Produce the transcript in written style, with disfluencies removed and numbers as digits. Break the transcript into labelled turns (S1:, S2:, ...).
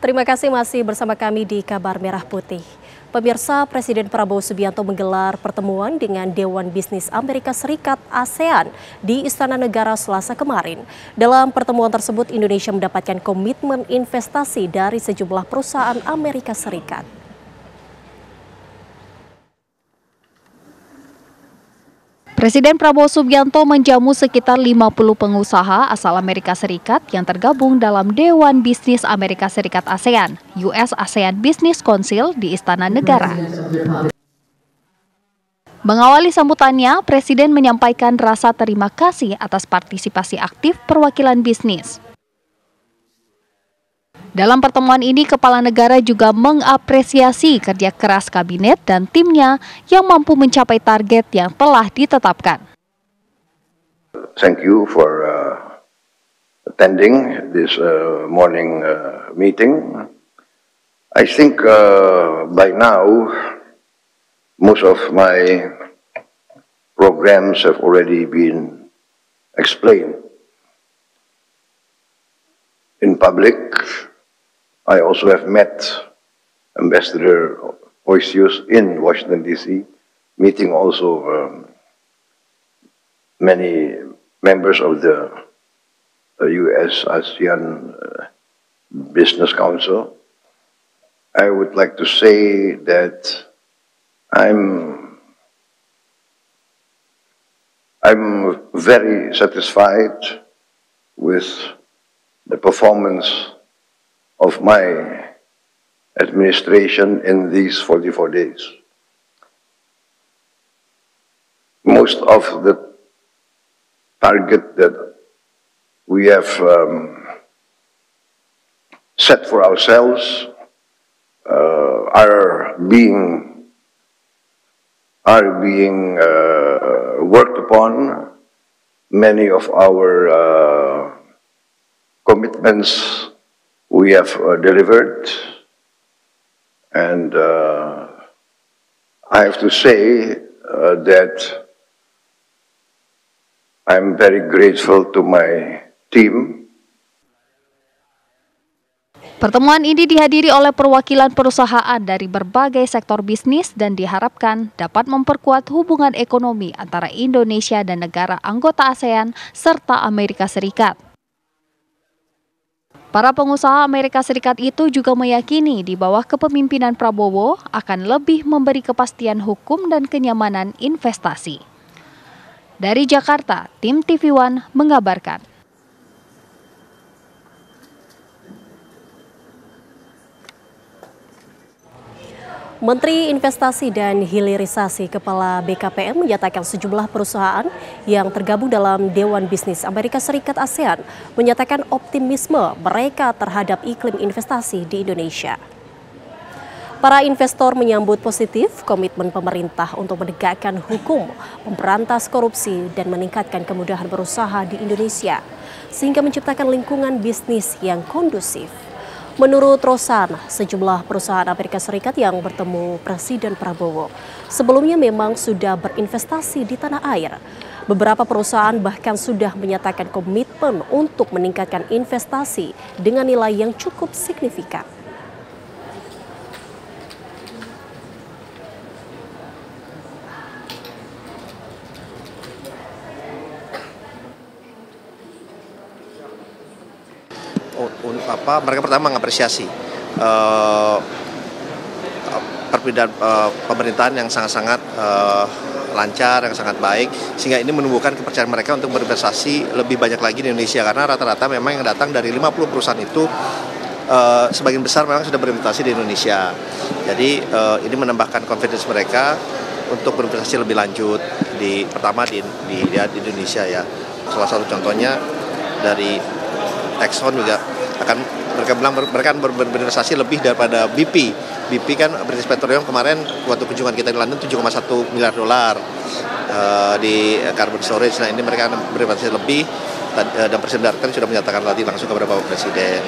S1: Terima kasih masih bersama kami di Kabar Merah Putih. Pemirsa, Presiden Prabowo Subianto menggelar pertemuan dengan Dewan Bisnis Amerika Serikat (ASEAN) di Istana Negara Selasa kemarin. Dalam pertemuan tersebut, Indonesia mendapatkan komitmen investasi dari sejumlah perusahaan Amerika Serikat.
S2: Presiden Prabowo Subianto menjamu sekitar 50 pengusaha asal Amerika Serikat yang tergabung dalam Dewan Bisnis Amerika Serikat ASEAN, US ASEAN Business Council di Istana Negara. Mengawali sambutannya, Presiden menyampaikan rasa terima kasih atas partisipasi aktif perwakilan bisnis. Dalam pertemuan ini, Kepala Negara juga mengapresiasi kerja keras kabinet dan timnya yang mampu mencapai target yang telah ditetapkan.
S3: Thank you for attending this morning meeting. I think by now most of my programs have already been explained in public. I also have met Ambassador Oisius in Washington, D.C., meeting also many members of the U.S. ASEAN Business Council. I would like to say that I'm very satisfied with the performance of my administration in these 44 days. Most of the target that we have set for ourselves are being worked upon. Many of our commitments we have delivered, and I have to say that I'm very grateful to my team.
S2: Pertemuan ini dihadiri oleh perwakilan perusahaan dari berbagai sektor bisnis dan diharapkan dapat memperkuat hubungan ekonomi antara Indonesia dan negara anggota ASEAN serta Amerika Serikat. Para pengusaha Amerika Serikat itu juga meyakini di bawah kepemimpinan Prabowo akan lebih memberi kepastian hukum dan kenyamanan investasi. Dari Jakarta, tim TV One mengabarkan.
S1: Menteri Investasi dan Hilirisasi Kepala BKPM menyatakan sejumlah perusahaan yang tergabung dalam Dewan Bisnis Amerika Serikat ASEAN menyatakan optimisme mereka terhadap iklim investasi di Indonesia. Para investor menyambut positif komitmen pemerintah untuk menegakkan hukum, memberantas korupsi, dan meningkatkan kemudahan berusaha di Indonesia, sehingga menciptakan lingkungan bisnis yang kondusif. Menurut Rosan, sejumlah perusahaan Amerika Serikat yang bertemu Presiden Prabowo sebelumnya memang sudah berinvestasi di tanah air. Beberapa perusahaan bahkan sudah menyatakan komitmen untuk meningkatkan investasi dengan nilai yang cukup signifikan.
S4: Mereka pertama mengapresiasi perbedaan pemerintahan yang sangat-sangat lancar, yang sangat baik, sehingga ini menumbuhkan kepercayaan mereka untuk berinvestasi lebih banyak lagi di Indonesia, karena rata-rata memang yang datang dari 50 perusahaan itu sebagian besar memang sudah berinvestasi di Indonesia. Jadi ini menambahkan confidence mereka untuk berinvestasi lebih lanjut pertama di Indonesia ya. Salah satu contohnya dari Exxon juga mereka bilang mereka berinvestasi lebih daripada BP. BP kan British Petroleum kemarin waktu kunjungan kita di London 7,1 miliar dolar di carbon storage. Nah ini mereka berinvestasi lebih dan Presiden sudah menyatakan tadi langsung kepada Bapak Presiden.